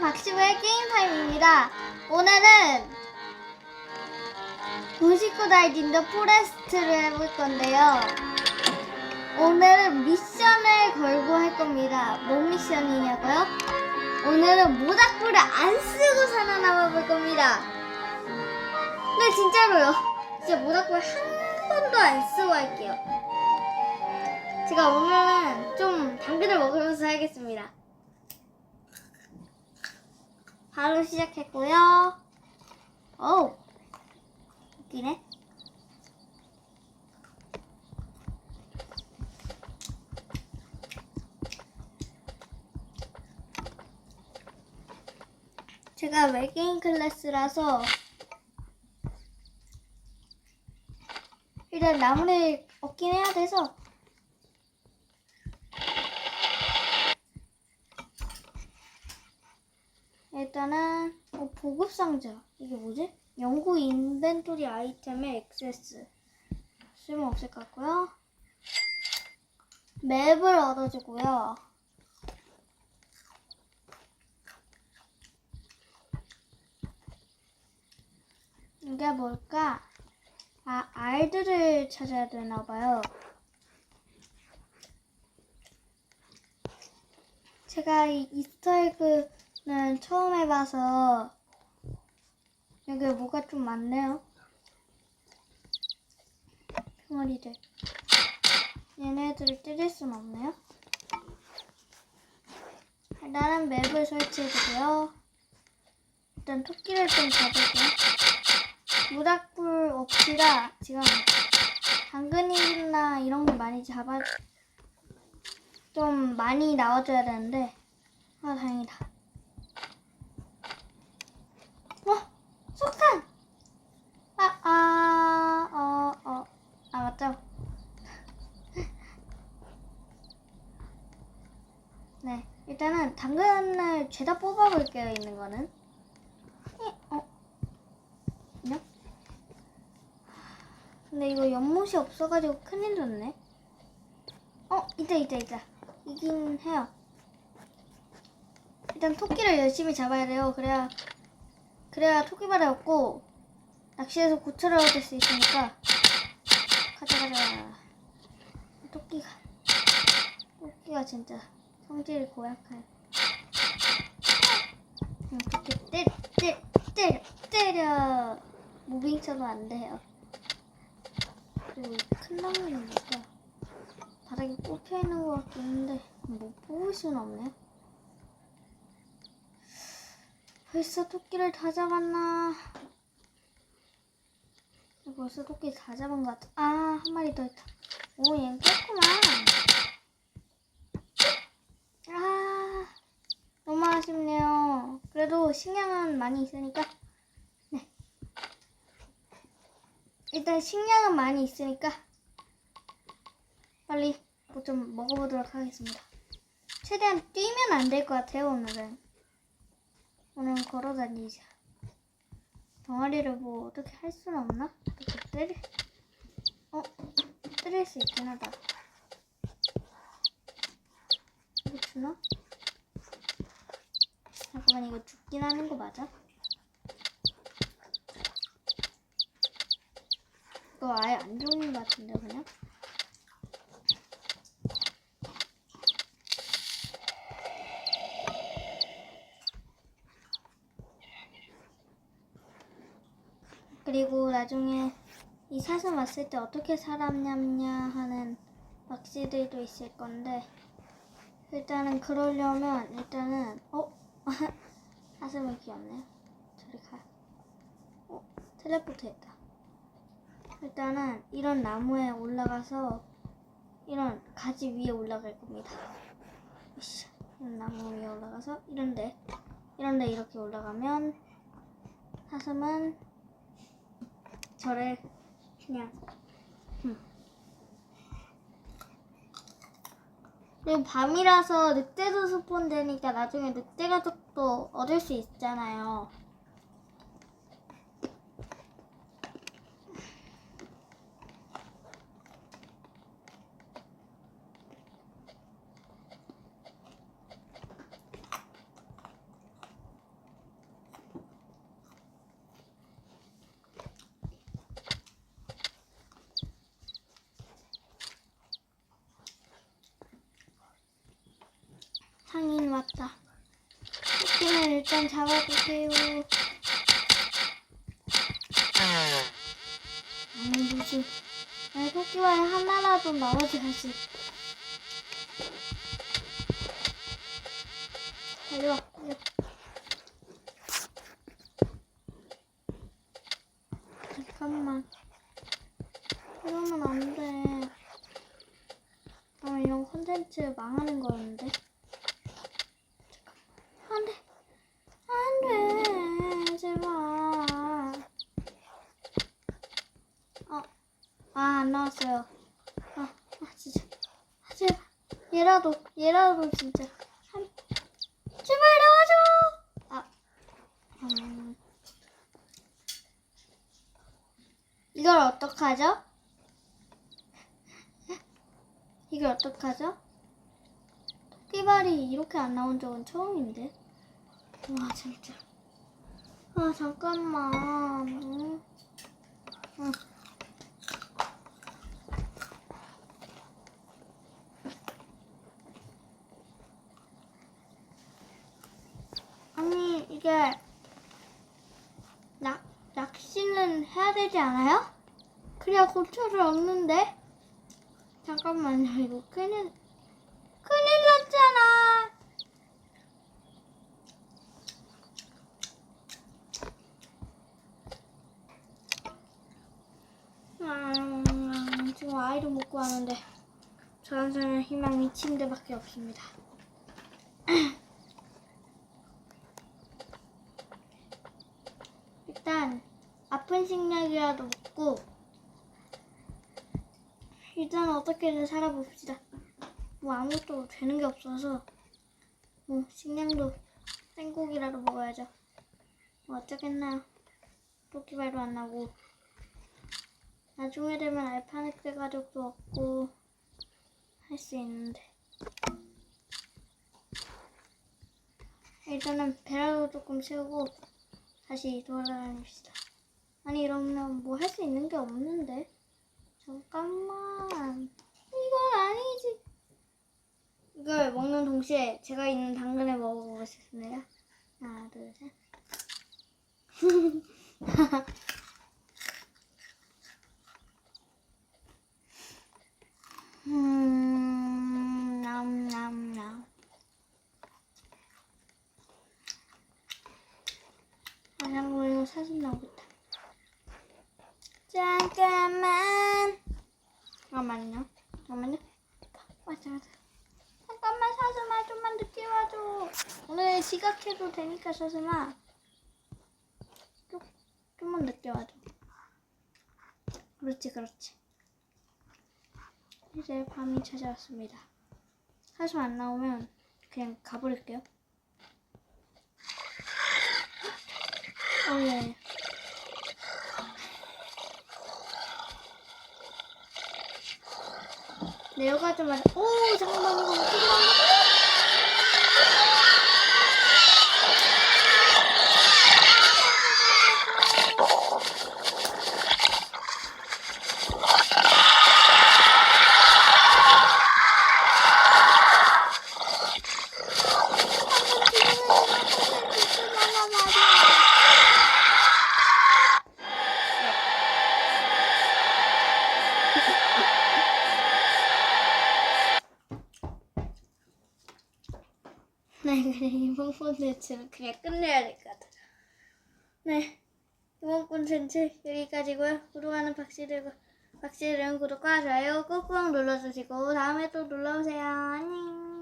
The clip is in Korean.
박시우의 게임 타임입니다. 오늘은 99다이 닌더 포레스트를 해볼 건데요. 오늘은 미션을 걸고 할 겁니다. 뭔 미션이냐고요? 오늘은 모닥불을 안 쓰고 살아남아 볼 겁니다. 네, 진짜로요. 진짜 모닥불 한 번도 안 쓰고 할게요. 제가 오늘은 좀 당근을 먹으면서 하겠습니다. 바로 시작했고요. 어우, 웃기네. 제가 외계인 클래스라서 일단 나무를 얻긴 해야 돼서 일단은 보급상자. 이게 뭐지? 연구 인벤토리 아이템의 액세스. 쓸모없을 것 같고요. 맵을 얻어주고요. 이게 뭘까? 알들을 찾아야 되나봐요. 제가 이 이스터에그는 처음 해봐서 여기 뭐가 좀 많네요. 병아리들. 얘네들을 때릴 순 없네요. 일단은 맵을 설치해주고요. 일단 토끼를 좀 잡을게요. 모닥불 없이라 지금 당근이나 이런 거 많이 좀 많이 나와줘야 되는데, 다행이다. 석탄! 맞죠? 네, 일단은 당근을 죄다 뽑아볼게요, 있는 거는. 그냥? 근데 이거 연못이 없어가지고 큰일 났네. 있다. 이긴 해요. 일단 토끼를 열심히 잡아야 돼요. 그래야 토끼발이 없고 낚시해서 고철을 얻을 수 있으니까. 가자. 토끼가 진짜 성질이 고약해. 토끼 때려. 무빙 쳐도 안 돼요. 그리고 큰 나무니까 바닥에 꼽혀 있는 것 같긴 한데 못 뽑을 수는 없네. 벌써 토끼를 다 잡았나? 벌써 토끼 다 잡은 것 같아. 한 마리 더 있다. 오, 얘는 깼구만. 너무 아쉽네요. 그래도 식량은 많이 있으니까. 네. 일단 식량은 많이 있으니까 빨리 뭐 좀 먹어보도록 하겠습니다. 최대한 뛰면 안 될 것 같아요. 오늘은 걸어다니자. 덩어리를 뭐 어떻게 할 수는 없나? 어떻게 때릴 수 있긴 하다. 이거 주나? 잠깐만, 이거 죽긴 하는 거 맞아? 이거 아예 안 죽는 것 같은데 그냥? 그리고 나중에 이 사슴 왔을 때 어떻게 살았냐냐 하는 낚시들도 있을 건데, 일단은 그러려면 사슴이 귀엽네요. 저리 가. 텔레포트 했다. 일단은 이런 나무에 올라가서 이런 가지 위에 올라갈 겁니다. 이런 나무 위에 올라가서 이런데 이렇게 올라가면 사슴은 저를 그냥 그리고 밤이라서 늑대도 스폰되니까 나중에 늑대 가족도 얻을 수 있잖아요. 자, 토끼는 일단 잡아볼게요. 아니 무슨 토끼와의 하나라도 나머지 갈수 있어. 달려와. 잠깐만. 이러면 안 돼. 이런 콘텐츠 망하는 거였는데. 안 돼. 안 돼. 제발. 안 나왔어요. 진짜. 제발. 얘라도 진짜. 제발 나와줘. 이걸 어떡하죠? 이걸 어떡하죠? 토끼발이 이렇게 안 나온 적은 처음인데. 와 진짜. 잠깐만. 아니 이게 낚시는 해야 되지 않아요? 그래야 고초를 얻는데. 잠깐만요. 이거 큰일 났잖아. 지금 아이도 못 구하는데 저한테는 희망이 침대밖에 없습니다. 일단 아픈 식량이라도 먹고 일단 어떻게든 살아봅시다. 뭐 아무것도 되는 게 없어서 뭐 식량도 생고기라도 먹어야죠. 뭐 어쩌겠나요. 토끼발도 안 나고 나중에 되면 알파넥스 가족도 없고 할 수 있는데 일단은 배라도 조금 채우고 다시 돌아다닙시다. 아니 이러면 뭐 할 수 있는 게 없는데. 잠깐만. 이건 아니지. 이걸 먹는 동시에 제가 있는 당근을 먹어보겠습니다. 하나, 둘, 셋. 냠냠냠. 잠깐만 이거 사진 나오겠다. 잠깐만요. 맞아. 잠깐만 사슴아 좀만 늦게 와줘. 오늘 지각해도 되니까 사슴아. 좀만 늦게 와줘. 그렇지. 이제 밤이 찾아왔습니다. 사슴 안 나오면 그냥 가버릴게요. 예. 내려가자마자 잠깐만 이거 어떻게 나오나? 네, 그래 이번 콘텐츠는 그냥 끝내야 될 것 같아. 네, 이번 콘텐츠 여기까지고요. 구독하는 박씨들은 구독과 좋아요 꾹꾹 눌러주시고 다음에 또 놀러오세요. 안녕.